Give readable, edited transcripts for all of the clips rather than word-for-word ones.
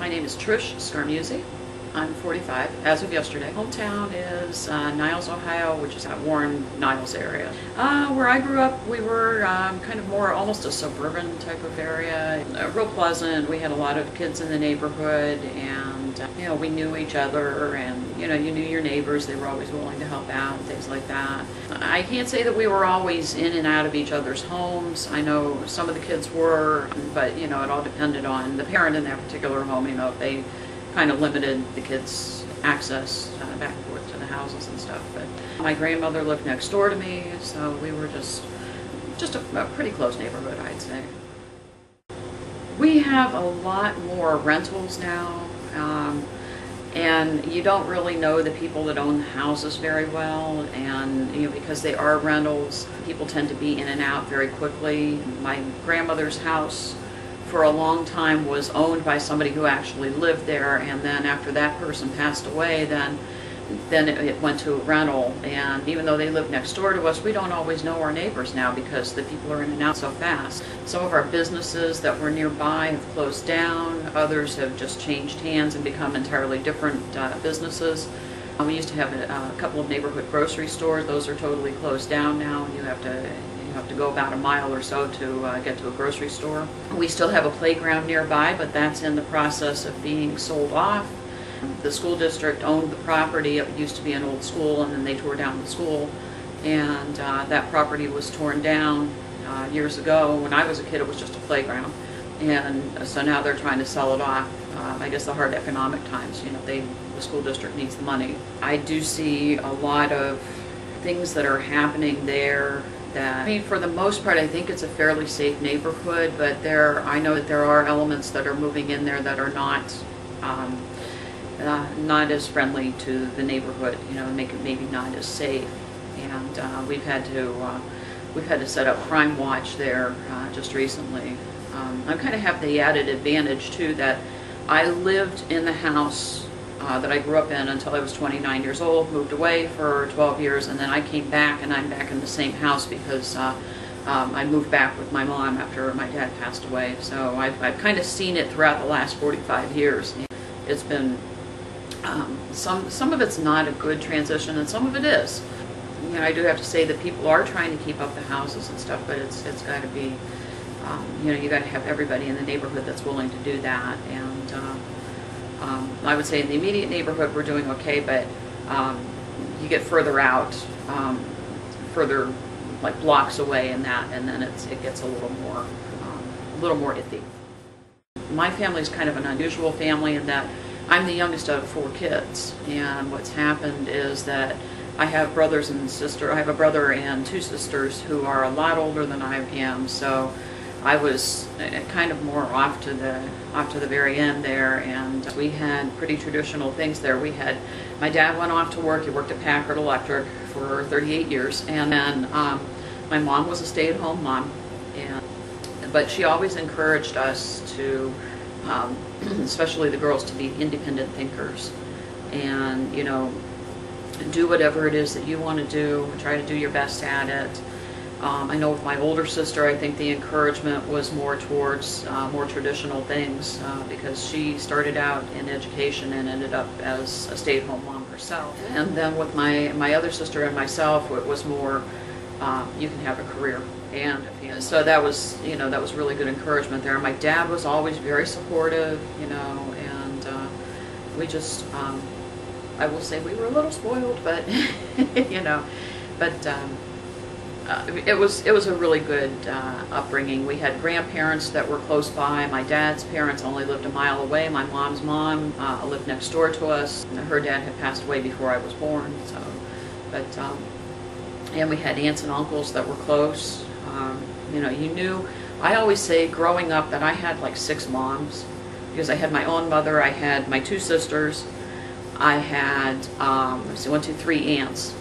My name is Trish Scarmuzzi. I'm 45 as of yesterday. Hometown is Niles, Ohio, which is that Warren, Niles area. Where I grew up, we were kind of more almost a suburban type of area. Real pleasant. We had a lot of kids in the neighborhood, and you know, we knew each other, and you know, you knew your neighbors. They were always willing to help out and things like that. I can't say that we were always in and out of each other's homes. I know some of the kids were, but you know, it all depended on the parent in that particular home. You know, if they kind of limited the kids' access back and forth to the houses and stuff. But my grandmother lived next door to me, so we were just a pretty close neighborhood, I'd say. We have a lot more rentals now, and you don't really know the people that own the houses very well, and you know, because they are rentals, people tend to be in and out very quickly. My grandmother's house for a long time was owned by somebody who actually lived there, and then after that person passed away, then it went to a rental. And even though they live next door to us, we don't always know our neighbors now because the people are in and out so fast. Some of our businesses that were nearby have closed down. Others have just changed hands and become entirely different businesses. We used to have a couple of neighborhood grocery stores. Those are totally closed down now, and you have to go about a mile or so to get to a grocery store. We still have a playground nearby, but that's in the process of being sold off. The school district owned the property. It used to be an old school, and then they tore down the school, and that property was torn down years ago. When I was a kid, it was just a playground, and so now they're trying to sell it off. I guess the hard economic times, you know, the school district needs the money. I do see a lot of things that are happening there. I mean, for the most part, I think it's a fairly safe neighborhood, but I know that there are elements that are moving in there that are not as friendly to the neighborhood. You know, make it maybe not as safe. And we've had to set up Crime Watch there just recently. I kind of have the added advantage too that I lived in the house that I grew up in until I was 29 years old, moved away for 12 years, and then I came back, and I'm back in the same house because I moved back with my mom after my dad passed away. So I've kind of seen it throughout the last 45 years. It's been, some of it's not a good transition, and some of it is. You know, I do have to say that people are trying to keep up the houses and stuff, but it's got to be, you know, you got to have everybody in the neighborhood that's willing to do that. And I would say in the immediate neighborhood we're doing okay, but you get further out, further like blocks away and that, and then it gets a little more iffy. My family is kind of an unusual family in that I'm the youngest of 4 kids, and what's happened is that I have brothers and sisters. I have a brother and 2 sisters who are a lot older than I am, so I was kind of more off to the very end there, and we had pretty traditional things there. My dad went off to work. He worked at Packard Electric for 38 years, and then my mom was a stay-at-home mom, but she always encouraged us to, especially the girls, to be independent thinkers, and you know, do whatever it is that you want to do. Try to do your best at it. I know with my older sister, I think the encouragement was more towards more traditional things because she started out in education and ended up as a stay-at-home mom herself. And then with my other sister and myself, it was more you can have a career. And so that was, you know, that was really good encouragement there. My dad was always very supportive, you know, and we just, I will say we were a little spoiled, but you know, but. It was a really good upbringing. We had grandparents that were close by. My dad's parents only lived a mile away. My mom's mom lived next door to us. Her dad had passed away before I was born. So, but and we had aunts and uncles that were close. You know, you knew. I always say, growing up, that I had like 6 moms because I had my own mother. I had my 2 sisters. I had 1, 2, 3 aunts.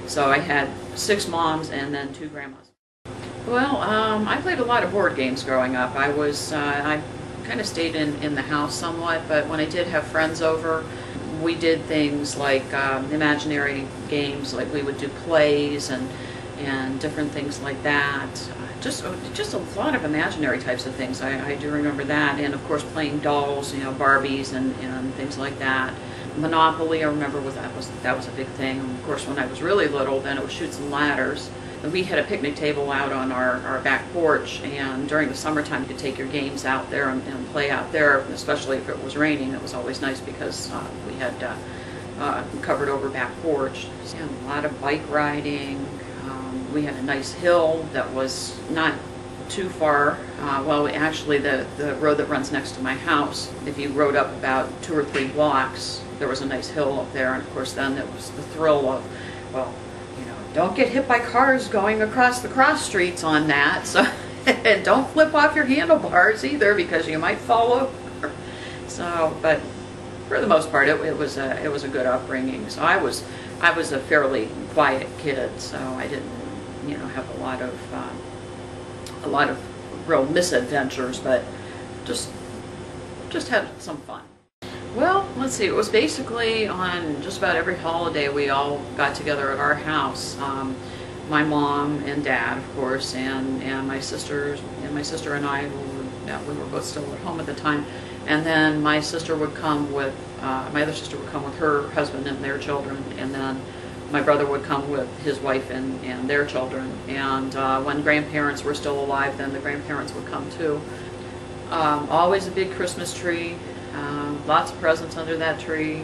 So I had 6 moms and then 2 grandmas. Well, I played a lot of board games growing up. I kind of stayed in the house somewhat, but when I did have friends over, we did things like imaginary games, like we would do plays and different things like that. just a lot of imaginary types of things. I do remember that, and of course playing dolls, Barbies and things like that. Monopoly, I remember that was a big thing. And of course, when I was really little, then it was Chutes and Ladders. And we had a picnic table out on our back porch, and during the summertime, you could take your games out there and play out there, especially if it was raining. It was always nice because we had covered over back porch. And a lot of bike riding. We had a nice hill that was not too far. Actually, the road that runs next to my house, if you rode up about 2 or 3 blocks, there was a nice hill up there, and of course then it was the thrill of, well, don't get hit by cars going across the cross streets on that, so and don't flip off your handlebars either because you might fall over. So, but for the most part, it was a good upbringing. So I was a fairly quiet kid, so I didn't have a lot of real misadventures, but just had some fun. Well, let's see, it was basically on just about every holiday we all got together at our house. My mom and dad, of course, and my sister and I, we were both still at home at the time. And then my sister would come with, my other sister would come with her husband and their children, and then my brother would come with his wife and their children. And when grandparents were still alive, then the grandparents would come too. Always a big Christmas tree, lots of presents under that tree,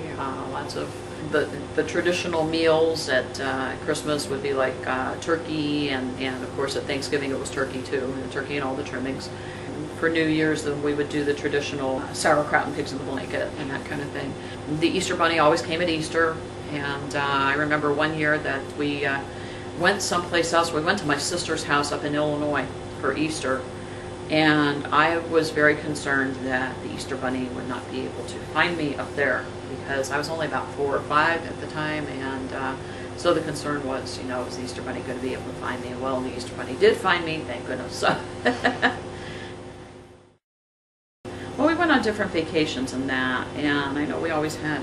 lots of the traditional meals at Christmas would be like turkey, and of course at Thanksgiving it was turkey too, and turkey and all the trimmings. For New Year's, then we would do the traditional sauerkraut and pigs in the blanket and that kind of thing. The Easter Bunny always came at Easter, and I remember one year that we went someplace else. We went to my sister's house up in Illinois for Easter, and I was very concerned that the Easter Bunny would not be able to find me up there because I was only about 4 or 5 at the time, and so the concern was, is the Easter Bunny going to be able to find me? Well, the Easter Bunny did find me, thank goodness. So well, we went on different vacations and that, and I know we always had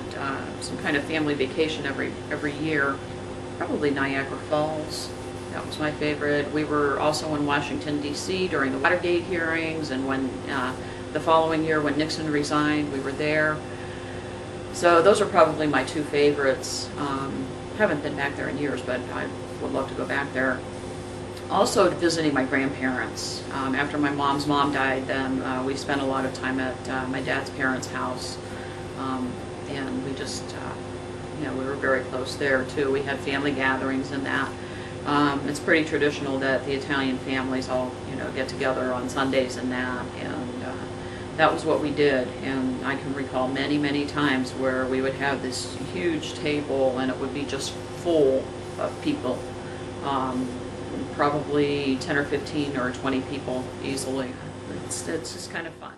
some kind of family vacation every year. Probably Niagara Falls. That was my favorite. We were also in Washington, D.C. during the Watergate hearings, and when the following year when Nixon resigned, we were there. So those are probably my 2 favorites. Haven't been back there in years, but I would love to go back there. Also visiting my grandparents. After my mom's mom died, then we spent a lot of time at my dad's parents' house, and we just, we were very close there too. We had family gatherings and that. It's pretty traditional that the Italian families all, get together on Sundays and that, and that was what we did. And I can recall many, many times where we would have this huge table and it would be just full of people. Probably 10 or 15 or 20 people easily. It's just kind of fun.